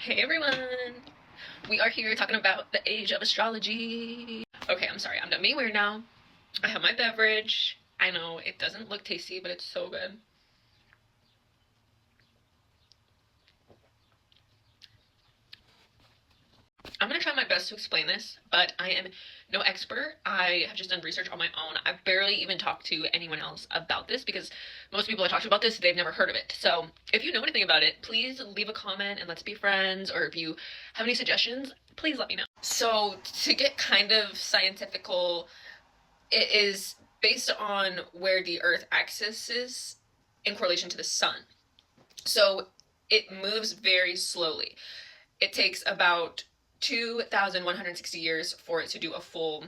Hey everyone! We are here talking about the age of astrology. Okay, I'm sorry, I'm done being weird now. I have my beverage. I know it doesn't look tasty, but it's so good. I'm gonna try my best to explain this, but I am no expert. I have just done research on my own. I've barely even talked to anyone else about this because most people I talked to about this, they've never heard of it. So if you know anything about it, please leave a comment and let's be friends. Or if you have any suggestions, please let me know. So to get kind of scientifical, it is based on where the Earth axis is in correlation to the sun. So it moves very slowly. It takes about 2,160 years for it to do a full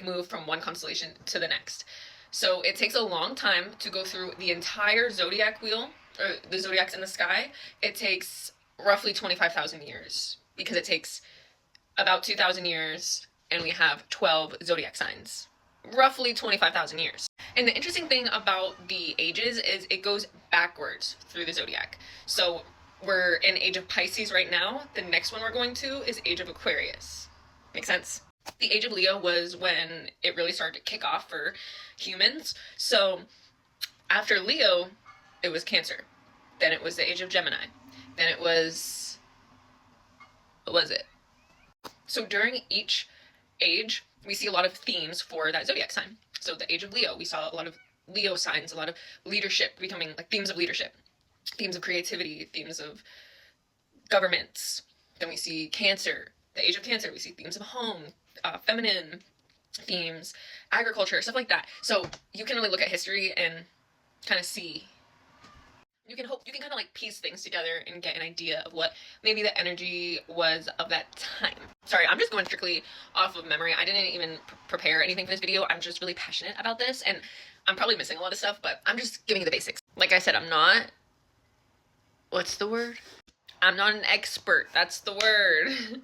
move from one constellation to the next. So it takes a long time to go through the entire zodiac wheel, or the zodiacs in the sky. It takes roughly 25,000 years because it takes about 2,000 years and we have 12 zodiac signs. Roughly 25,000 years. And the interesting thing about the ages is it goes backwards through the zodiac. So we're in age of Pisces right now. The next one we're going to is age of Aquarius. Make sense? The age of Leo was when it really started to kick off for humans. So after Leo, it was Cancer. Then it was the age of Gemini. Then it was, what was it? So during each age, we see a lot of themes for that zodiac sign. So the age of Leo, we saw a lot of Leo signs, a lot of leadership becoming like themes of leadership, themes of creativity, themes of governments. Then we see Cancer, the age of Cancer, we see themes of home, feminine themes, agriculture, stuff like that. So you can really look at history and kind of see, you can kind of like piece things together and get an idea of what maybe the energy was of that time. Sorry, I'm just going strictly off of memory. I didn't even prepare anything for this video. I'm just really passionate about this and I'm probably missing a lot of stuff, but I'm just giving you the basics. Like I said, I'm not, what's the word? I'm not an expert. That's the word.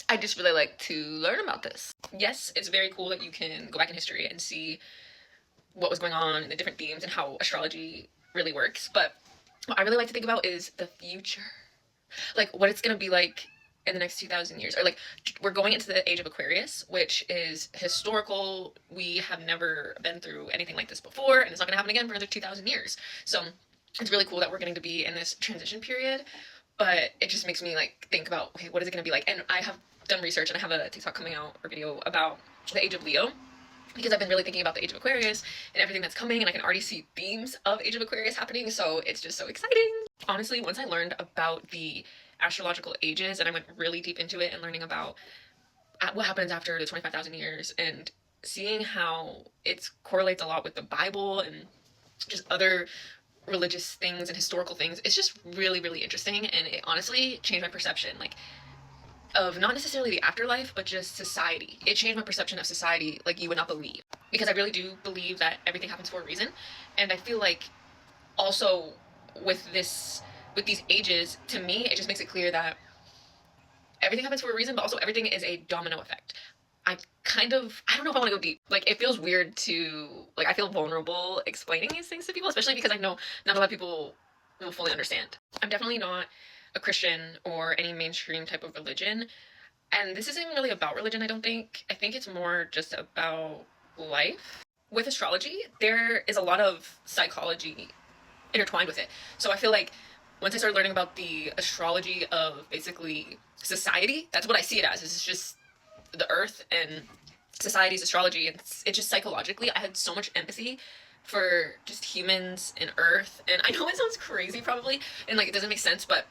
I just really like to learn about this. Yes, it's very cool that you can go back in history and see what was going on and the different themes and how astrology really works. But what I really like to think about is the future. Like what it's going to be like in the next 2,000 years. Or like we're going into the age of Aquarius, which is historical. We have never been through anything like this before and it's not going to happen again for another 2,000 years. So it's really cool that we're getting to be in this transition period. But it just makes me like think about, okay, what is it going to be like? And I have done research and I have a TikTok coming out or video about the age of Leo, because I've been really thinking about the age of Aquarius and everything that's coming, and I can already see themes of age of Aquarius happening, so it's just so exciting. Honestly, once I learned about the astrological ages and I went really deep into it and learning about what happens after the 25,000 years and seeing how it correlates a lot with the Bible and just other religious things and historical things, it's just really, really interesting, and it honestly changed my perception, like, of not necessarily the afterlife, but just society. It changed my perception of society like you would not believe. Because I really do believe that everything happens for a reason. And I feel like also with these ages, to me, it just makes it clear that everything happens for a reason, but also everything is a domino effect. I don't know if I want to go deep. Like, it feels weird to, like, I feel vulnerable explaining these things to people, especially because I know not a lot of people will fully understand. I'm definitely not a Christian or any mainstream type of religion. And this isn't really about religion, I don't think. I think it's more just about life. With astrology, there is a lot of psychology intertwined with it. So I feel like once I started learning about the astrology of basically society, that's what I see it as. It's just the earth and society's astrology. It's just psychologically, I had so much empathy for just humans and earth. And I know it sounds crazy probably, and like it doesn't make sense, but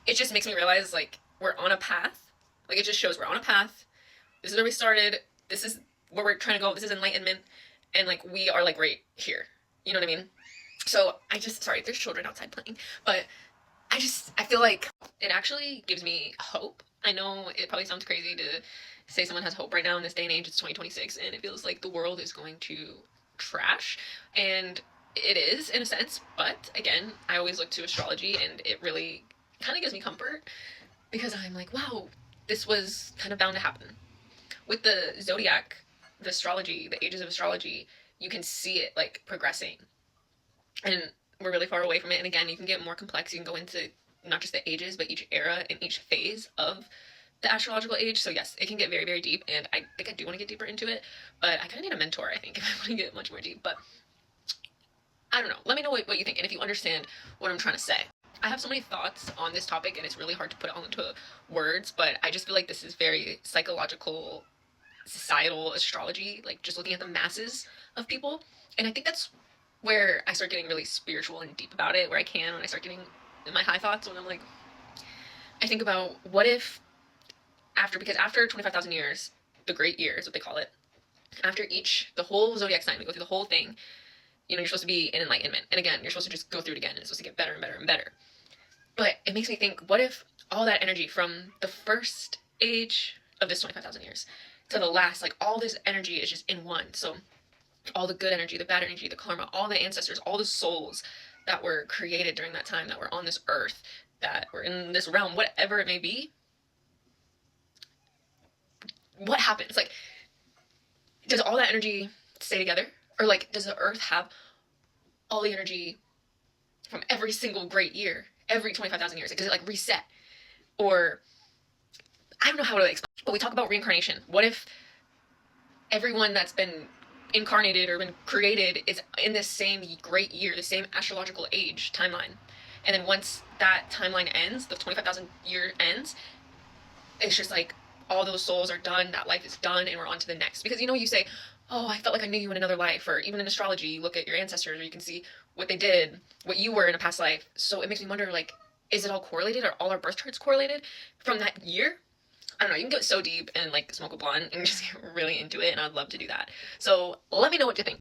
it just makes me realize like we're on a path. Like it just shows we're on a path. This is where we started. This is where we're trying to go. This is enlightenment. And like we are like right here. You know what I mean? So sorry, there's children outside playing, but I feel like it actually gives me hope. I know it probably sounds crazy to say someone has hope right now in this day and age. It's 2026 and it feels like the world is going to trash, and it is in a sense, but again, I always look to astrology and it really kind of gives me comfort because I'm like, wow, this was kind of bound to happen. With the zodiac, the astrology, the ages of astrology, you can see it like progressing, and we're really far away from it. And again, you can get more complex. You can go into not just the ages, but each era and each phase of the astrological age. So yes, it can get very, very deep, and I think I do want to get deeper into it, but I kind of need a mentor, I think, if I want to get much more deep. But I don't know. Let me know what you think, and if you understand what I'm trying to say. I have so many thoughts on this topic, and it's really hard to put it all into words, but I just feel like this is very psychological, societal astrology, like just looking at the masses of people. And I think that's where I start getting really spiritual and deep about it, where I can, when I start getting in my high thoughts, when I'm like, I think about what if because after 25,000 years, the great year is what they call it, after the whole zodiac sign, we go through the whole thing, you're supposed to be in enlightenment. And again, you're supposed to just go through it again, and it's supposed to get better and better and better. But it makes me think, what if all that energy from the first age of this 25,000 years to the last, like all this energy is just in one. So all the good energy, the bad energy, the karma, all the ancestors, all the souls that were created during that time, that were on this earth, that were in this realm, whatever it may be, what happens? Like, does all that energy stay together? Or like, does the earth have all the energy from every single great year, every 25,000 years? Like, does it like reset? Or, I don't know how to explain, but we talk about reincarnation. What if everyone that's been incarnated or been created is in this same great year, the same astrological age timeline? And then once that timeline ends, the 25,000 year ends, it's just like all those souls are done, that life is done, and we're on to the next. Because you say, oh, I felt like I knew you in another life, or even in astrology, you look at your ancestors, or you can see what they did, what you were in a past life. So it makes me wonder, like, is it all correlated? Are all our birth charts correlated from that year? I don't know, you can get so deep and like smoke a blunt and just get really into it, and I'd love to do that. So let me know what you think.